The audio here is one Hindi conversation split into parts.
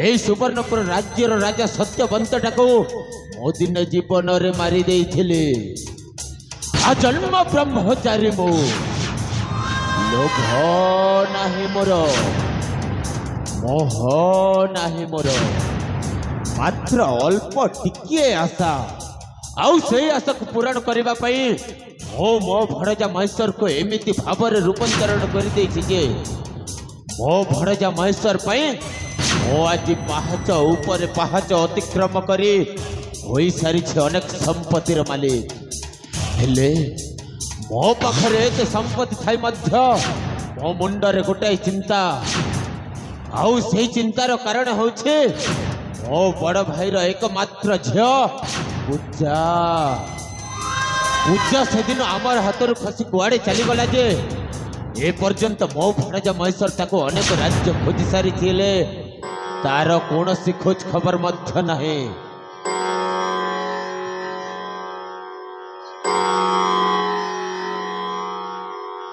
এই সুবর্ণপুর রাজ্যর রাজা সত্যবন্তটাকে ମୋ ଦିନେ ଜୀବନରେ ମାରି ଦେଇଥିଲେ। ଆଜନ୍ମ ବ୍ରହ୍ମଚାରୀ ମୁଁ, ଲୋଭ ନାହିଁ ମୋର, ମୋହ ନାହିଁ ମୋର, ମାତ୍ର ଅଳ୍ପ ଟିକିଏ ଆଶା। ଆଉ ସେଇ ଆଶାକୁ ପୂରଣ କରିବା ପାଇଁ ମୁଁ ମୋ ଭଣଜା ମହେଶ୍ୱରକୁ ଏମିତି ଭାବରେ ରୂପାନ୍ତରଣ କରିଦେଇଛି ଯେ ମୋ ଭଣଜା ମହେଶ୍ୱର ପାଇଁ ମୁଁ ଆଜି ପାହାଚ ଉପରେ ପାହାଚ ଅତିକ୍ରମ କରି ହୋଇସାରିଛି ଅନେକ ସମ୍ପତ୍ତିର ମାଲିକ। ହେଲେ ମୋ ପାଖରେ ଏତେ ସମ୍ପତ୍ତି ଥାଇ ମଧ୍ୟ ମୋ ମୁଣ୍ଡରେ ଗୋଟାଏ ଚିନ୍ତା। ଆଉ ସେଇ ଚିନ୍ତାର କାରଣ ହେଉଛି ମୋ ବଡ଼ ଭାଇର ଏକମାତ୍ର ଝିଅ ପୂଜା। ପୂଜା ସେଦିନ ଆମର ହାତରୁ ଖସି କୁଆଡ଼େ ଚାଲିଗଲା ଯେ ଏପର୍ଯ୍ୟନ୍ତ ମୋ ଭଣଜା ମହେଶ୍ୱର ତାକୁ ଅନେକ ରାଜ୍ୟ ଖୋଜି ସାରିଛି, ହେଲେ ତାର କୌଣସି ଖୋଜ ଖବର ମଧ୍ୟ ନାହିଁ।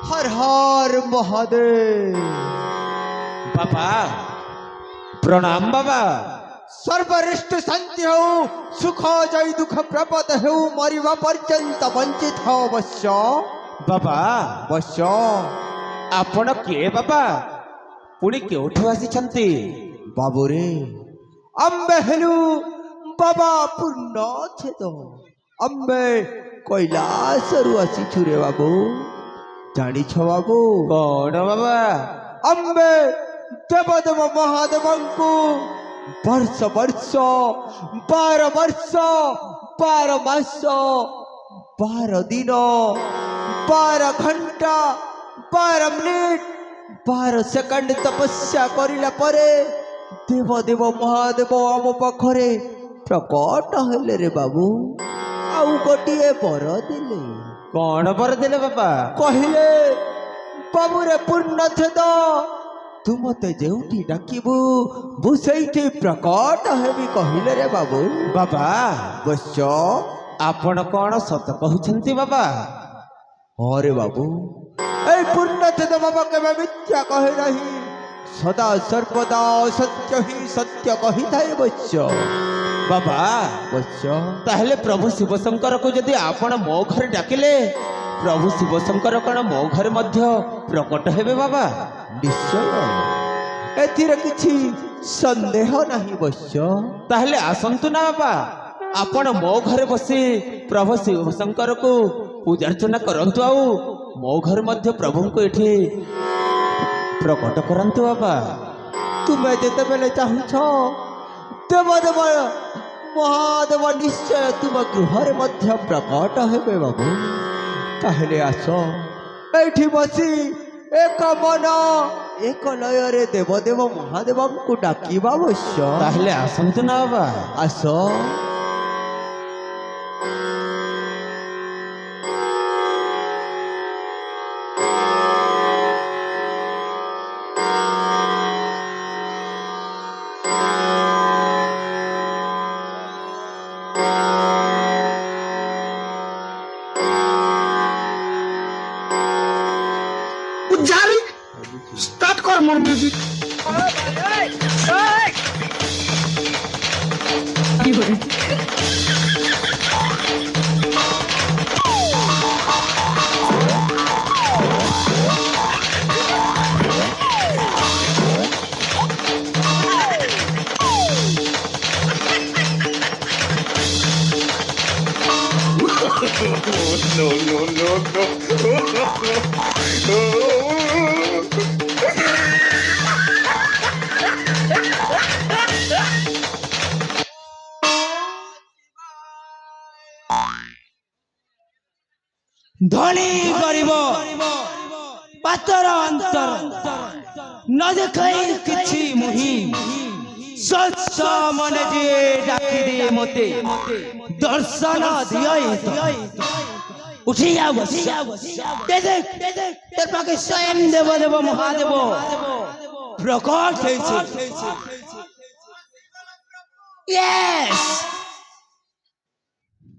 हर हर महादेव। बाबा प्रणाम बाबा। सर्वरिष्ट शांति हो, सुख जय दुख प्रपत हो, मरिबा पर्यंत वंचित हो वश्य। बाबा वश्य आपण किए बाबा, पुणी केउठु आसिछंती? बाबू रे अम्बे हेलु बाबा पूर्ण छेद। अम्बे कैलासरु आसिछु रे बाबू। जानी छ बाबू? कौन बाबा? अम्बे देवदेव महादेवंकु वर्ष वर्ष 12 वर्ष 12 मास 12 दिन 12 घंटा 12 मिनिट 12 सेकंड तपस्या करिला परे देवदेव महादेव आम पाखरे प्रकट हेले रे बाबू। आउ गोटिए बर दिले। कौन बर दिले बाबा? कहिले बाबू रे पूर्ण छेद, तू मते जेउठी डाकिबू बु सेठी प्रकट हेबी कहिले रे बाबू। बाबा बच्च आपण कौन सत कहउछंती बाबा? हाँ रे बाबू, ए पूर्ण छेद बाबा केबे मिथ्या कहे नहीं, सदा सर्वदा सत्य ही सत्य कही थाए बच्च। बाबा बच्च ताहले प्रभु शिवशंकर को यदि आपण मो घर डाकिले प्रभु शिवशंकर कौन मो घर मध्य प्रकट हेबे बाबा? निश्चय एथिरे किछि संदेह नहीं बच्च। ताहले आसंतु ना बाबा, आपण मो घरे बसी प्रभु शिवशंकर को पूजा अर्चना करंतु, आउ मो घर मध्य प्रभु को एठी प्रकट करंतु बाबा। तुम्हें जेते बेले चाहुछ देवदेव महादेव निश्चय तुम गृहरे मध्य प्रकट हेबे बाबू। ताहले आस एठी बसी एक मन एक लयरे देवदेव महादेव को डाकिबा अवश्य। ताहले आसंतु ना बाबा। आस स्टार्ट कर मोर music. No, no, no, no. धनी गरीब पातर अंतर न देखई किछि मुहि सच मन जे डाकी दे मते दर्शन दियई उठी आ दे देख तेर पाके स्वयं देवदेव महादेव प्रकट होइছে। यस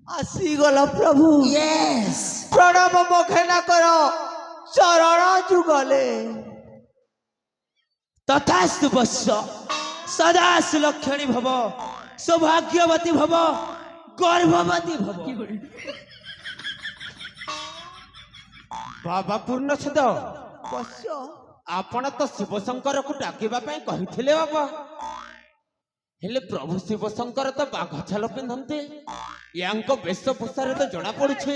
आसी गला प्रभु। यस प्रणाम मुखे न करो चरण जुगले। तथास्तु वत्स सदा सुलक्षणी भव सौभाग्यवती भव गर्भवती भव बाबा पूर्णछेद ବସ୍ୟ ଆପଣ ତ ଶିବଶଙ୍କରକୁ ଡାକିବା ପାଇଁ କହିଥିଲେ ବାବା। ହେଲେ ପ୍ରଭୁ ଶିବଶଙ୍କର ତ ବାଘ ଛାଲ ପିନ୍ଧନ୍ତି। ୟାଙ୍କ ବେଶଭୂଷାରେ ତ ଜଣା ପଡୁଛି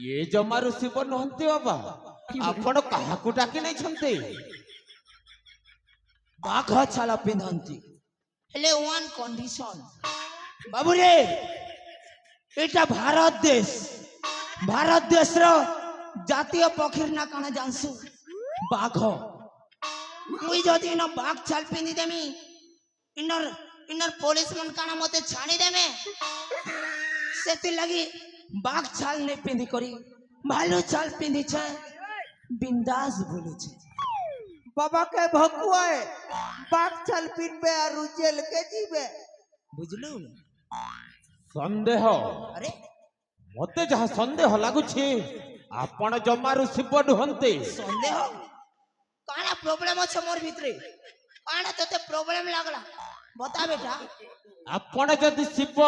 ଇଏ ଜମାରୁ ଶିବ ନୁହନ୍ତି ବାବା। ଆପଣ କାହାକୁ ଡାକି ନେଇଛନ୍ତି? बाघ छाल पिंधती हेले वन कंडीशन बाबूरे एटा भारत देश रो जातीय पक्षीर ना काना जानसु बाघ मुई जदी न बाघ छाल पिंधि देमी इनर पुलिस मन काना मते छाणी देमे सेति लगी बाघ छाल ने पिंधि करी भालू छाल पिंधि छे बिंदास बोले छे बाबा के भकुआए बाघ छाल पिनबे और जेल के जीवे बुझलु ସନ୍ଦେହ अरे ମତେ ଯାହା ସନ୍ଦେହ ଲାଗୁଛି ଆପଣ ଜମାରୁ ଶିବ ନୁହନ୍ତି। संदेह काना प्रॉब्लम ଅଛି मोर भितरे काना तते प्रॉब्लम लागला बता बेटा ଆପଣ ଯଦି ଶିବ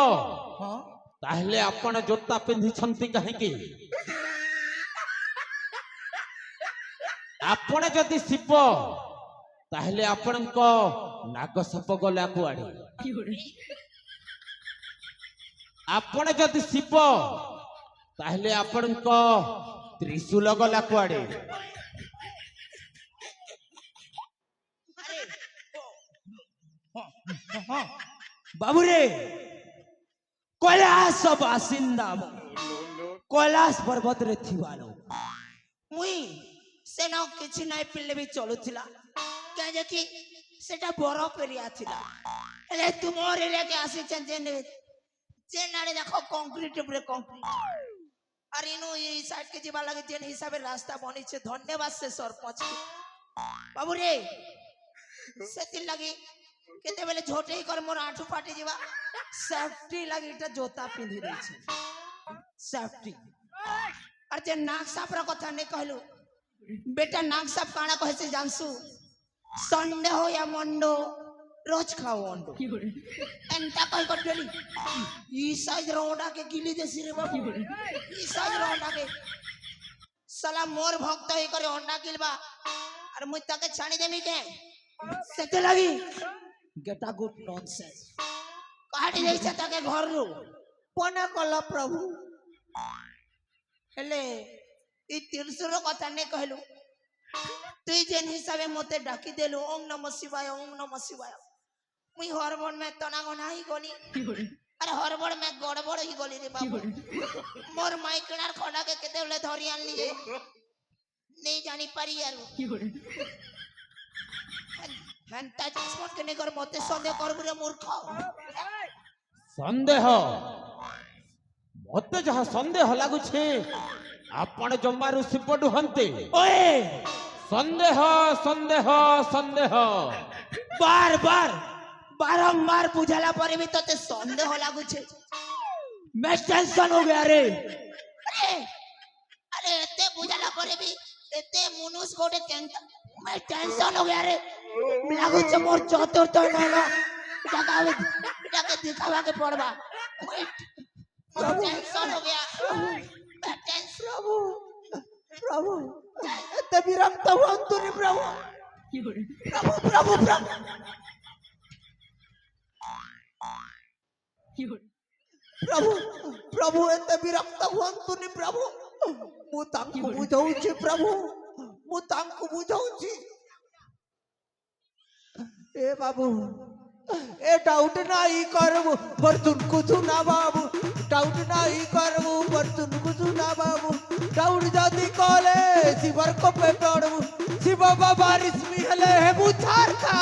हां ତାହେଲେ ଆପଣ ଜୋତା ପିନ୍ଧିଛନ୍ତି କାହିଁକି? ଆପଣ ଯଦି ଶିବ ତାହେଲେ ଆପଣଙ୍କ ନାଗସାପ ଗଲା କୁଆଡେ? ଆପଣ ଯଦି ଶିବ ତାହେଲେ ଆପଣଙ୍କ ତ୍ରିଶୂଳ ଗଲା କୁଆଡେ? बाबूरे कैलाश बासिंदा कैलाश पर्वत रे थिवालो मुई सेना किछि नाइ पिले भी चलुथिला काजे कि सेटा बरफ एरिया थिला एले तुमोर एरिया के आसी जे नाडे देखो कंक्रीट ऊपर कंक्रीट अरे नो ये साइड के जीवा लगे जेन हिसाब रास्ता बनी छे धन्यवाद से सरपंच बाबू रे सेति लगी केते बेले झोटे कर मोर आठू फाटी जीवा सेफ्टी लगी इटा जोता पिंधि दै छे सेफ्टी अरे जे नाक साफ रा कथा ने कहलु बेटा नाक साफ काना कहे से जानसु संडे हो या मंडो रोज खाओ अंडो एंता कह कर देली ई साइज रोडा के गिली देसी रे बाबू ई साइज रोडा के साला मोर भक्त होई करे अंडा गिलबा और मुई ताके छाणी देमी के सेते लगी गेट अ गुड नॉनसेंस काटी देई छ ताके घर रो पना कला प्रभु हेले ई तिरसुर कथा ने कहलु तुई जेन हिसाबे मते डाकी देलु ओम नमः शिवाय मुई हरबड़ में तना गना ही गली अरे हरबड़ में गड़बड़ ही गली रे बाबू मोर माई किनार खडा के केते ले धरि आनली जे नहीं जानी पारी यार हंता चस्मत के नेकर मते संदेह करबु रे मूर्ख ସନ୍ଦେହ ମତେ ଯାହା ସନ୍ଦେହ ଲାଗୁଛି ଆପଣ ଜମାରୁ ଶିବ ନୁହନ୍ତି। ओए ସନ୍ଦେହ ସନ୍ଦେହ ସନ୍ଦେହ बार बार बारंबार बुझाला पर भी तो ते संदेह लागू छे मैं टेंशन हो गया रे अरे एते बुझाला पर भी एते मनुष्य गोटे टेंशन मैं टेंशन हो गया रे लागू छे मोर चतुर्थ ना जाके दिखावा के पड़बा मैं टेंशन हो गया मैं टेंशन प्रभु प्रभु एते विरक्त हुअन्तु रे प्रभु प्रभु प्रभु प्रभु प्रभु प्रभु एते विरक्त हुअन्तु रे प्रभु मु तांकु बुझौछि प्रभु मु तांकु बुझौछि ए बाबू ए डाउट नाही करबू फॉर्चून कुछु ना बाबू डाउट नाही करबू फॉर्चून कुछु ना बाबू डाउट जदी कले शिवर को पे पड़बू शिव बाबा रिश्मी हले है बुझार का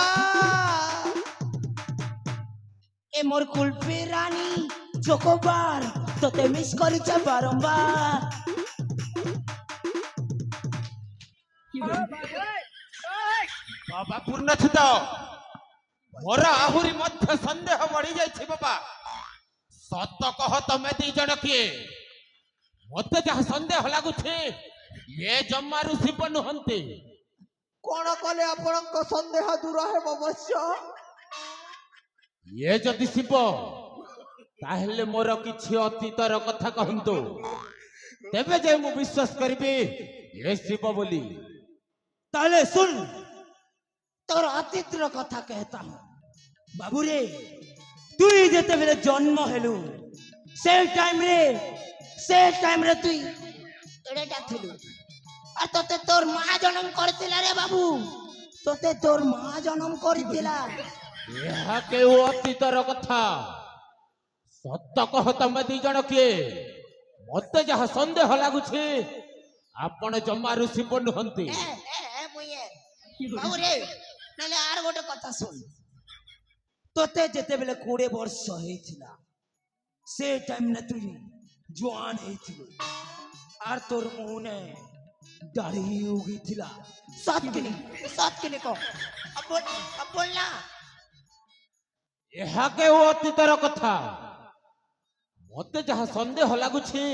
ए मोर कुल्फी रानी चोकोबार तो ते मिस करी छ बारंबार ବାବା ପୂର୍ଣ୍ଣଛେଦ ମୋର ଆହୁରି ମଧ୍ୟ ସନ୍ଦେହ ବଢି ଯାଇଛି ବାବା। ସତ କହ ତମେ ଦି ଜଣ କିଏ? ମତେ ଯାହା ସନ୍ଦେହ ଲାଗୁଛି ଏ ଜମାରୁ ଶିବ ନୁହନ୍ତି। कोण कले आपणक संदेह दूर हेब अवश्य ये जदि शिव ताहेले मोर किछि अतीतर कथा कहंतु तेबे जे मु विश्वास करबी ये शिव बोली। ताले सुन तोर अतीतर कथा कहता हूँ बाबू रे तुई जेते बेले जन्म हेलु से टाइम रे तुई एडेटा थिलु और तोते तोर मां जन्म करतिला रे बाबू तोते तोर मां जन्म करतिला। यह केउ अतीतर कथा सत्य कह तमे दी जण किए मते जहा संदेह लागुछि आपण जमारु शिव नुहंती। बाबू रे नले आर गोटे कथा सुन तोते जेते बेले 20 वर्ष हेथिला से टाइम ने तू जवान हेथिलु आर तोर मुंह ने दाढ़ी उगी थिला सत के को अब बोलना। यह केउ अतीतर कथा मते जहा संदेह लागुछि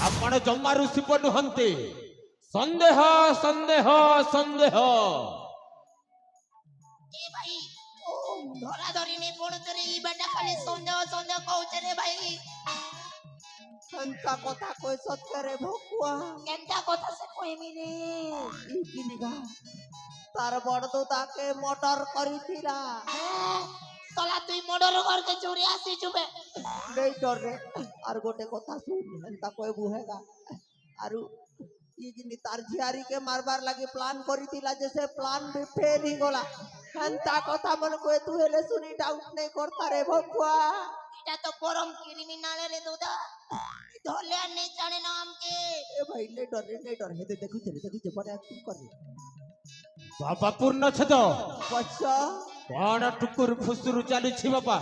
आपण जमारु शिव नुहंती। संदेह संदेह संदेह ए भाई ओ धरा धरी नहीं पड़ते रे ई बेटा खाली संदेह कहउछ रे भाई। अंता कथा कोई सत करे भकुआ केनता कथा से कहमी रे ई किनिगा तार बड़ तो ताके मोटर करिथिला तला तुई मर्डर करके चोरी आसी चुबे नहीं डर रे आर गोटे कथा सुन अंता कोई बुहेगा आरु ई जिनी तार झियारी के मारबार लागे प्लान करिथिला जैसे प्लान भी फेल ही गला अंता कथा मन कोई तू हेले सुनी डाउट नहीं करता रे भकुआ। এটা তো পরম ক্রিমিনাল রে দাদা ধরলে আর নেই জানে না আমকে। ए भाई नहीं डर हे देखु बड़े एक्टिंग कर बाबा पूर्ण छद बच्चा कौन टुकुर फुसुरु चालुछि बाबा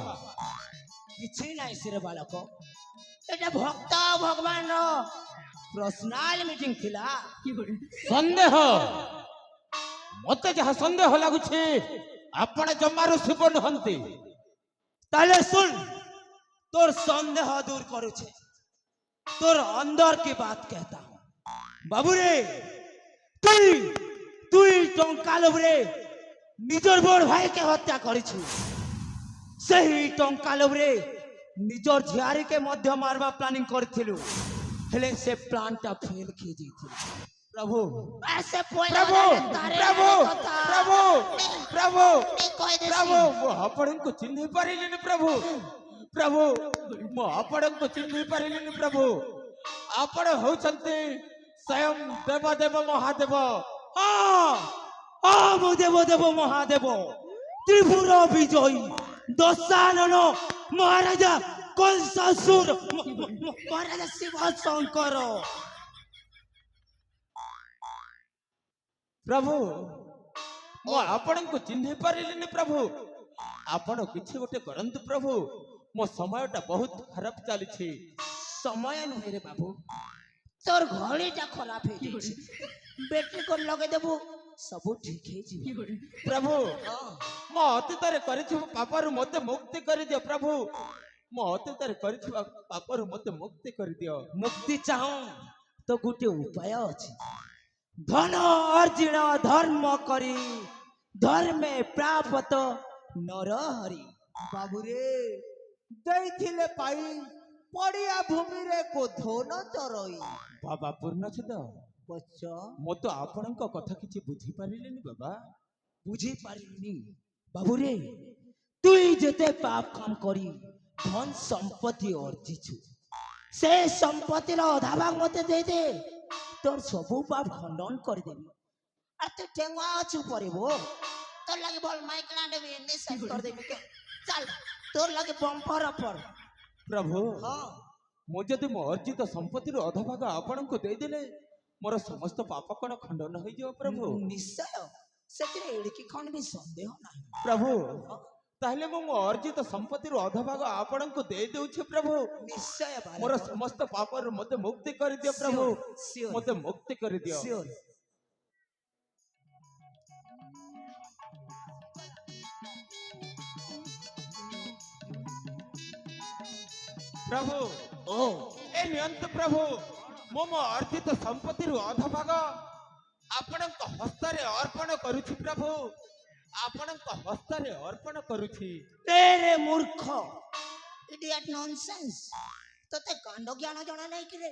କିଛି ନାହିଁ ସିରେ ବାଳକ ଏଟା ଭକ୍ତ ଭଗବାନ ର पर्सनाल मीटिंग थिला। संदेह मते जहा संदेह लागुछि आपण जमारु शिव नुहंती। ताले सुन तोर संदेह दूर करू छे तोर अंदर की बात कहता हूँ बाबू रे तुई टंका लोभरे निजर बड़ भाई के हत्या करिछु सही टंका लोभरे निजर झियारी के मध्य मारवा प्लानिंग करथिलु हेले से प्लान टा फेल की जीथि। प्रभु ऐसे प्रभु प्रभु प्रभु प्रभु प्रभु मो आपण को चिन्ह पारिलिनि प्रभु प्रभु मो आपण को चिन्ह पारिलिनि प्रभु आपण होचंती स्वयं देवदेव महादेव। मो देवदेव महादेव त्रिपुर विजयी दशानन महाराजा कंसासुर महाराजा शिव शंकर। प्रभु मो आपण को चिन्ह पारिलिनि प्रभु आपण किछि गोटे करंतु प्रभु मो समयटा बहुत खराब चली। समय नुहे रे बाबू तोर घड़ीटा खराब है बैटरी को लगे देबू सब ठीक है जी। प्रभु मो अतीतरे करिछु पापरु मते मुक्ति करि दियो प्रभु मो अतीतरे करिछु पापरु मते मुक्ति करि दियो। मुक्ति चाहूं तो गोटे उपाय अछि धन अर्जुन धर्म करी धर्मे प्राप्त नरहरि। बाबू रे दैथिले पाई पड़िया भूमि रे को धन चरई बाबा पूर्ण छद बच्चा मो तो आपणक कथा किछि बुझी पारिलेनि बाबा बुझी पारिनी बाबू रे तुई जेते पाप काम करी धन संपत्ति अर्जिछु से संपत्ति रो आधा भाग मते दे दे तोर सबु पाप खंडन कर देबी। आ तू ठेंगवा अछु परबो तोर लागे बोल माइक लांडे भी ने सेट कर देबी के चल तोर लागे बम्पर पर। प्रभु मो जदि मो अर्जित संपत्ति रो आधा भाग आपणक दे देले मोर समस्त पाप कोन खंडन होई जो प्रभु। निश्चय सेतिरे एड़की खंड भी संदेह नाही प्रभु ताहले मो अर्जित संपत्ति रो आधा भाग आपणक दे देउछे प्रभु। निश्चय मोर समस्त पाप रो मते मुक्ति कर दियो प्रभु Sure. मते मुक्ति कर दियो। Sure. प्रभु ओ ए नियंत प्रभु मो अर्जित संपत्ति रो आधा भाग आपणक हस्ତରେ अर्पण करूछि प्रभु आपणक हस्ତରେ अर्पण करूछि। तेरे রে মূর্খ ইডিয়ট ননসেন্স তোতে কাণ্ড জ্ঞান জনা নাই কি রে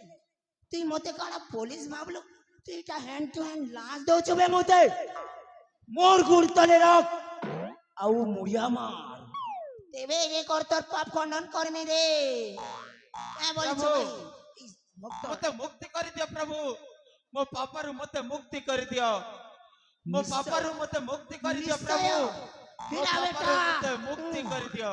তুই মতে কারা পুলিশ ভাবলো তুই এটা হ্যান্ড টু হ্যান্ড লাশ দଉଛୁ বে মতে মোর গুড় তলে রাখ আউ মুড়িয়া মার দেবে রে কর তোর পাপ খণ্ডন করবি রে হ্যাঁ বলছো প্রভু, ভাই ভক্ত মতে মুক্তি করে দিও প্রভু মো পাপারু মতে মুক্তি করে দিও মো নিশ্চୟ। ପାପାରୁ ମତେ ମୁକ୍ତି କରିଦିଅ ନିଶ୍ଚୟ। ପ୍ରଭୁ ମୋ ହୀରା ପାପାରୁ ବେଟା। ମତେ ମୁକ୍ତି କରିଦିଅ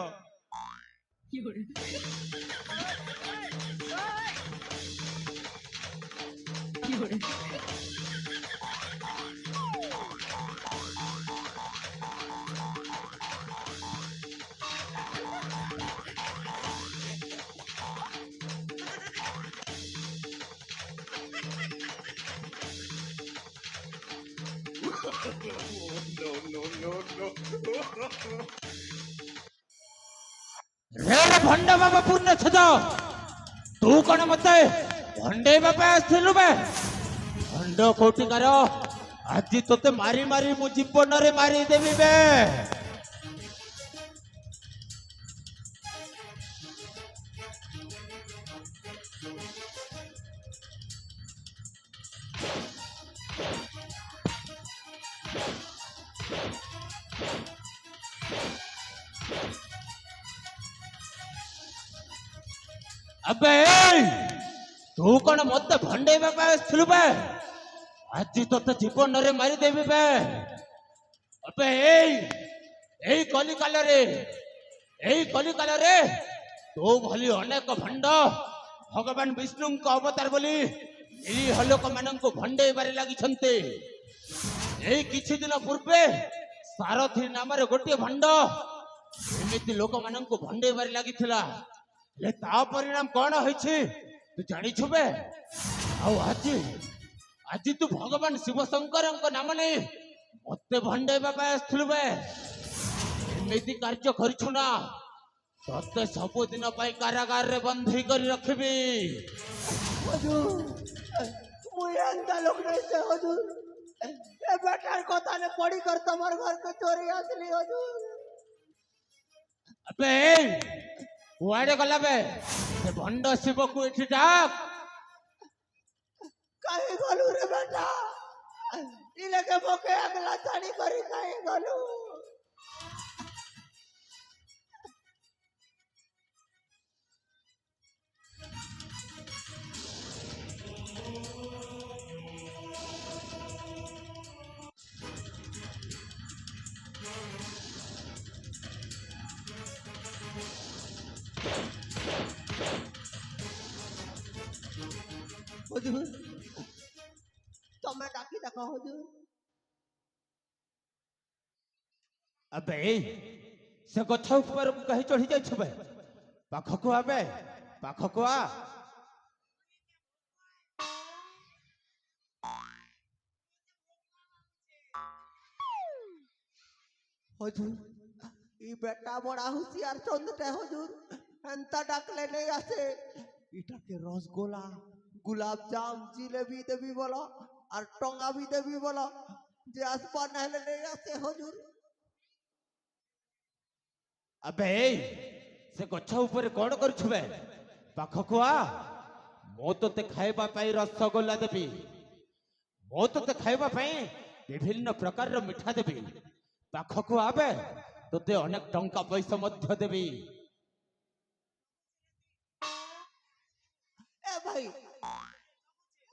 रे भंड बाबा पूर्ण छद तू कौन मते भंडे बाबा आसिलु बे भंड कोटिकार आज तोते मारी मारी मु जीवन रे मारी देबी बे अबे तू कौन मत भंडे बाबा आसिलु बे आज तोते जीवन रे मारी देबी बे अबे एई कलिकाल रे तो भली अनेक भंड भगवान विष्णु को अवतार बोली एई हलोक माननको भंडे बारे लागि छन्ते एई किछि दिन पूर्वे सारथी नाम रे गोटे भंड एमिति लोक माननको भंडे बारे लागिथिला ले ता परिणाम कोन होइछि तू जानि छबे आ आज तू भगवान शिव शंकर नाम नहीं मते भंडे बाबा आसलु बे एमिति कार्य करछु ना तते सब दिन पाई कारागार रे बंधी कर रखबी हुजूर मुई अंधा लोग नहीं से हुजूर ए बेटार कोता ने पड़ी कर तुम्हार घर को चोरी असली हुजूर अबे कुआडे गला बे से भंड शिव को एठी डाक काहे गलू रे बेटा इले के मोके अगला छानी करी काहे गलू हुजूर तमे डाकी देखो हुजूर अबे से गछ ऊपर कहीं चढ़ी जाय छबे पाखको आबे पाखको आ हुजूर ई बेटा बड़ा होशियार चंदटे हुजूर अंता डाकले नहीं आसे इटा के रसगोला गुलाब जाम जिलेबी देवी बोलो और टोंगा भी देवी बोलो जे आसपा नहले नहीं आसे हुजूर अबे से गछ ऊपर कोन कर छबे पाखको आ मो तोते खाइबा पाई रसगोला देबी मो तोते खाइबा पाई विभिन्न प्रकार रो मिठा देबी पाखको आबे तोते अनेक टंका पैसा मध्य देबी ए भाई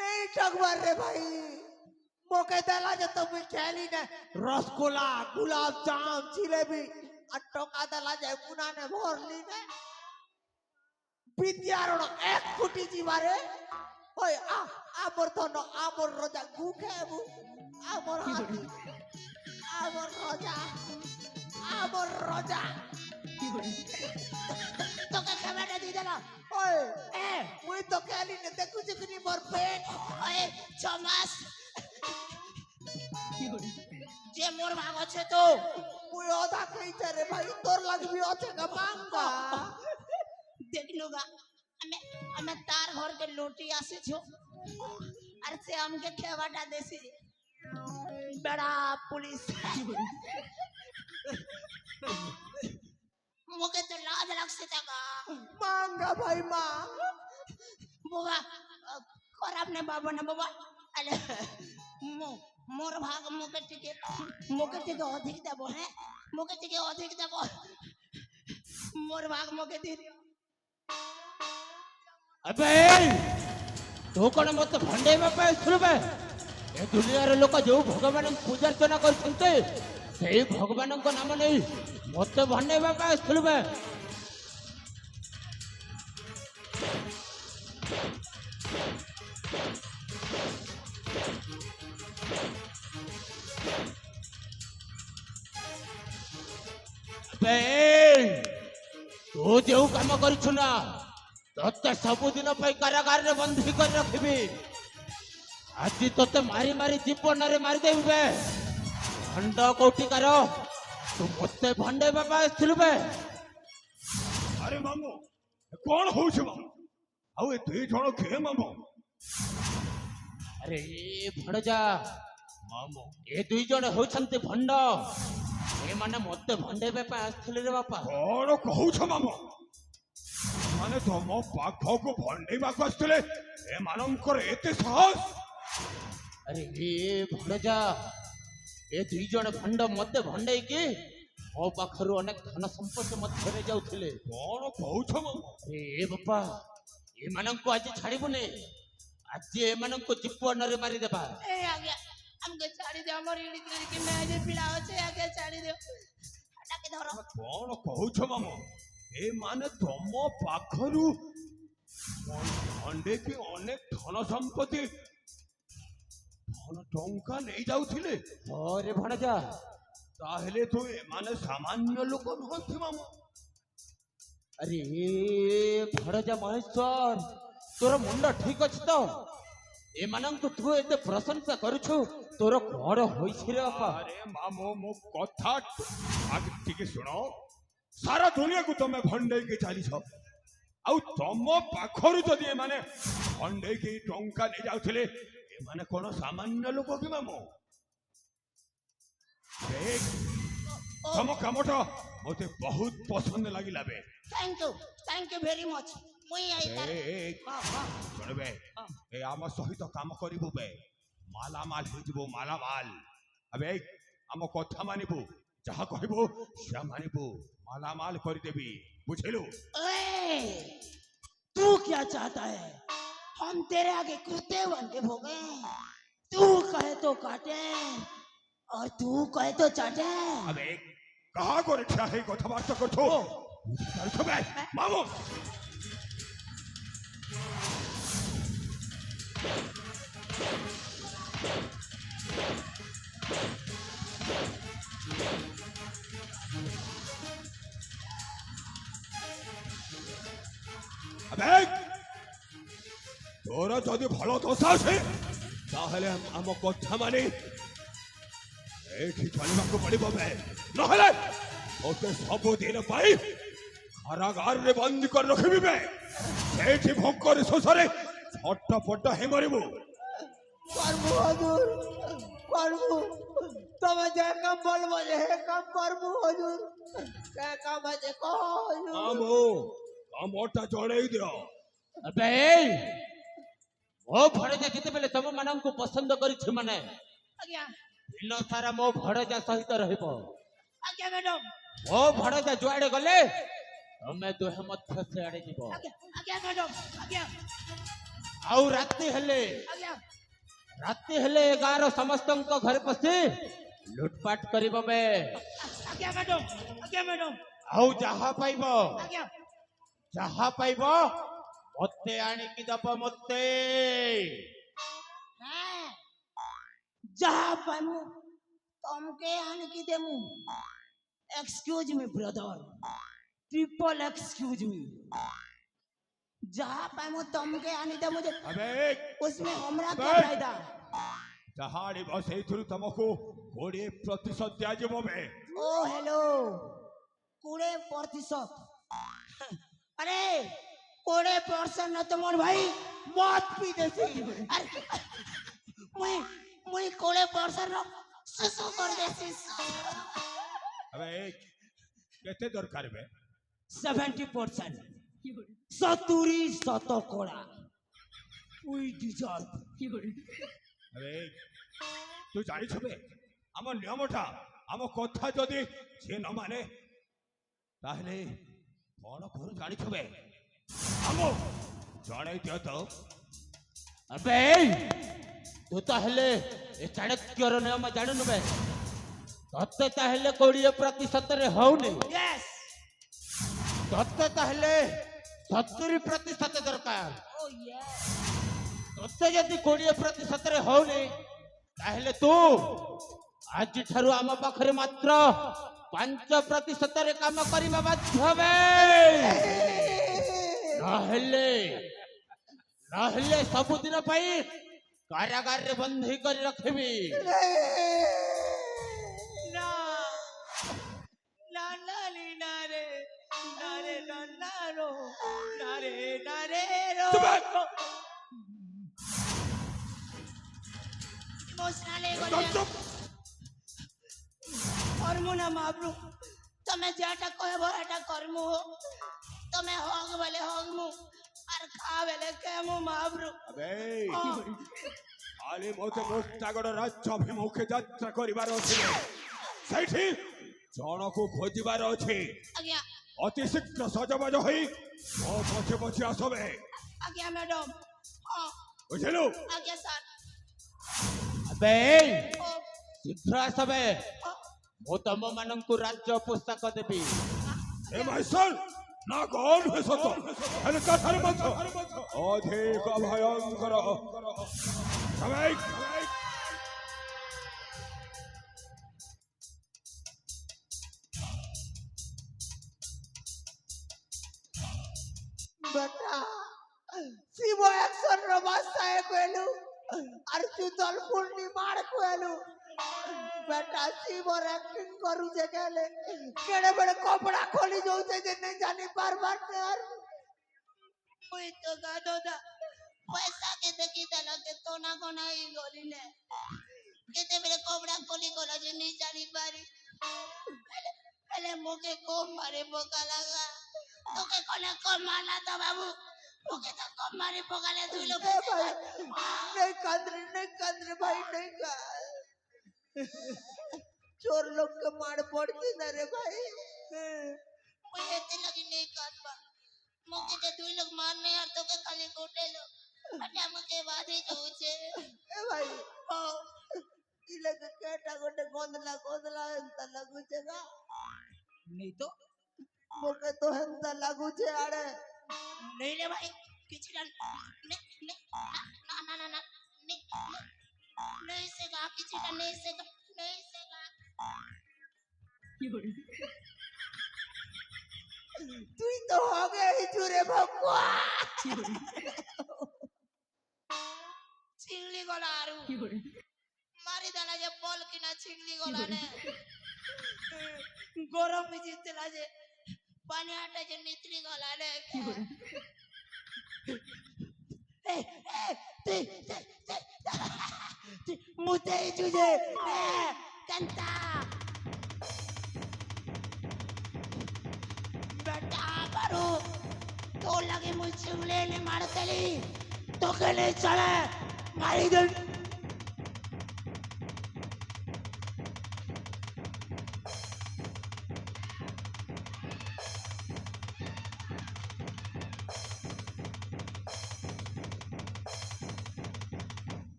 नहीं ठगवार रे भाई मोके दला जे तुम खेली ने रसगोला गुलाब जाम जिलेबी और टोका दला जे पुना ने भरली ने विद्यारण एक फुटी जीवारे ओय आमर धन आमर रजा गुखेबु आमर हाथी आमर रजा तो के खबर दी देला ओए ए मुई तो खेली ने देखु चिकनी मोर पेट ओए चमास जे मोर भाग আছে তো मुई ओदा कहिते रे भाई तोर लगबी আছে का मांगा देखलुगा हमें तार घर के लूटी आसे छो और से हमके खेवाटा देसी बड़ा पुलिस मोके লাগছে টাকা মাঙ্গা ভাই মাং বাবা খারাপ না বাবা না বাবা আরে মোর ভাগ মুখে থেকে অধিক দেব হ্যাঁ মুখে থেকে অধিক দেব মোর ভাগ মুখে দিয়ে দিও। अबे तू कौन मत भंडे में पाए सुनबे ए दुनियार लोक जो भगवान पूजा अर्चना करछन्ते सेई भगवान को नाम नहीं मत भंडे में पाए सुनबे अबे तू जो काम करछु ना तोते सबुदिन कारागार रे बंदी कर रखबी आज तोते मारी मारी जीवन रे मारी देबे भंड कोटी करो तू मते भंडे बाबा थिलबे अरे मामू कौन हो मामू आउ ए दुई जण के मामू अरे ए भणजा मामू ए दुई जण होछन्ते भंड ए माने मते भंडे बाबा आथिले रे बापा कौन कहू मामू माने तुम पाख को भंडेवा आसते ए मानकर एते साहस अरे ए भणजा ए दुई जण भंड मते भंडे की मो पाखरु अनेक धन संपत्ति मध्यरे जाउथिले कौन कहू मामू ए बापा ए माननको आज छाड़िबुने आज ए माननको जीवन रे मारी देबा ए आगे हमके छाड़ी दे हमर इड़ी के मैं जे पिला होचे आगे छाड़ी दे हटाके धरो कौन कहू मामू ए माने तुम पाखरु भंडे की अनेक धन संपत्ति धन टंका नहीं जाउथिले अरे भणजा ताहले तो ए माने सामान्य लोक नहंती मामू अरे भणजा महेश्वर तोर मुंड ठीक अछि तो ए माननको तू एते प्रशंसा करूछु तोर कोन होइछि रे बापा अरे मामू मो कथा आगे ठीक सुनो सारा दुनिया को तुम भंडे के चली आउ तुम पाखरु जदि माने भंडे के टंका नहीं जाउथिले ए माने कोन सामान्य लोक कि मामू देख तुम कामटा मते बहुत पसंद लागिला बे थैंक यू वेरी मच मुई आई तार सुनबे ए आम सहित काम करिबो बे माला माल हो माला माल अबे आम कथा मानिबो जहा कहबो से मानिबो माला माल कर देबी बुझेलु तू क्या चाहता है हम तेरे आगे कुत्ते बन के भोगे तू कहे तो काटे और तू कहे तो चाटे अबे कहा को रखा है कथा बात करछो करछो बे मामू अबे तोरा जदि भलो दशा छे ताहले हम कथा मानी एठी चलिबाको पड़िबो बे नहले ओते सब दिन पाई कारागार रे बंद कर रखबी बे एठी भोकर सोसरे छटपट हे मरिबो करबू हुजूर करबू तमे जे काम बोलबो जे हे काम करबू हुजूर के काम जे कहो हुजूर आमो आमोटा जोड़े दियो अबे ओ भणजा केते बेले तम माननको पसंद करिछि माने आज्ञा दिन सारा मो भणजा सहित रहबो आज्ञा मैडम ओ भणजा जुआड़े गले तमे दोहे मध्य से आड़े जीवो आज्ञा मैडम आज्ञा आउ रात्रि हेले गाँव समस्त घर पशि लुटपाट करिबो बे आज्ञा मैडम आउ जहा पाइबो आज्ञा मते आनिकी दब मते जहाँ पाइमु तमके आनिकी देमु excuse me brother triple excuse me जहाँ पाइमु तमके आनी देमु जे अबे उसमें हमरा क्या बे! फायदा जहाड़ी बस एथुरु तुमको 20% दिया जेबो बे ओ हेलो 20% अरे 20% न तुम्हार भाई मत पी देसी अरे मुई 20% न सुसु कर देसी अबे केते दरकार बे 70%, 70% উই ডিজার্ভ। আরে তুই জানিস বে আমার নিয়মটা আমার কথা যদি সে ন মানে তাহলে কଣ কରୁ ଜାଣିଛୁ ବେ ଆମ ଜଣେଇ ଦିଅ ତ। अबे तू ताहले ए चाणक्यर नियम जाणुनु बे तत्ते ताहले 20% रे होउनी यस, तत्ते ताहले 70% दरकार ओ यस, तत्ते जदि 20% रे होउनी ताहले तू आज ठारू आम पाखरे मात्र 5% रे काम करिबा बाध्य बे नहले सबुदिन पाई कारागार रे बंधी कर रखबी। ना ना ना ना रे ना रे ना ना रो ना रे रो। इमोशनल करमु ना माबरू, तमे जेटा कहबो एटा करमु, तमे होग बेले होगमु আর খা বেলে কেমু মাবরু। আবে খালি মতে মোস্তাগড় রাজ্য অভিমুখে যাত্রা করিবার ଅଛି ସେଇଠି ଜଣକୁ ଖୋଜିବାର ଅଛି। আজ্ঞা ଅତି ଶୀଘ୍ର ସଜବାଜ ହୋଇ ମୋ ପଛେ ପଛେ ଆସବେ আজ্ঞা ম্যাডাম। ବୁଝିଲୁ। আজ্ঞা স্যার। अबे ও शीघ्र आसबे ও मु तम मानंकु राज्य पोशाक देबी। ଏ ମାଇସଲ ନା କଣ ହେସତ ହେଲେ କଥାରେ ମଧ୍ୟ ଅଧିକ ଭୟଙ୍କର ସବାଇ বেটা শিব অ্যাকশন র বাসায় কইলু আর চুতল পূর্ণিমার কইলু বেটা শিবর অ্যাক্টিং করু যে গেলে কেড়ে বেড়ে কপড়া খোলি যাউছে যে নাই জানি পারবার আর মুই তো গাদোদা পয়সা কে দেখি দেলা কে তো না কোনাই গলিলে কেতে বেলে কবড়া কলি গলা যে নি জানি পারি पहले मुके को मारे बोका लगा तो के कोने को मारना था बाबू मुके तो को मारे बोका ले तू लोग ए भाई नहीं कांद्रे भाई नहीं का चोर लोग के मार पड़ती ना रे भाई मुझे ते लगी नहीं काटबा मुके ते तू लोग मारने यार तो के खाली कोटे लो अटा मुके वादे जोचे ए भाई ओ इले के केटा गोटे गोंदला एंता लागू छेगा नहीं तो मोके तो हेंता लागू छे आड़े नहीं ले भाई किसी ना ना नहीं सेगा किसी का नहीं सेगा तू तो हो गए ही चूरे भगवा चिंगली गलारू मारी दाला जे बॉल की ना चिंगली गला ने गरम में जीतला जे पानी आटा जे नितरी गला ने मुते जुजे कंता बेटा करो तो लगे मुझे चिंगले ने मार तली तो के नहीं चले मारी दे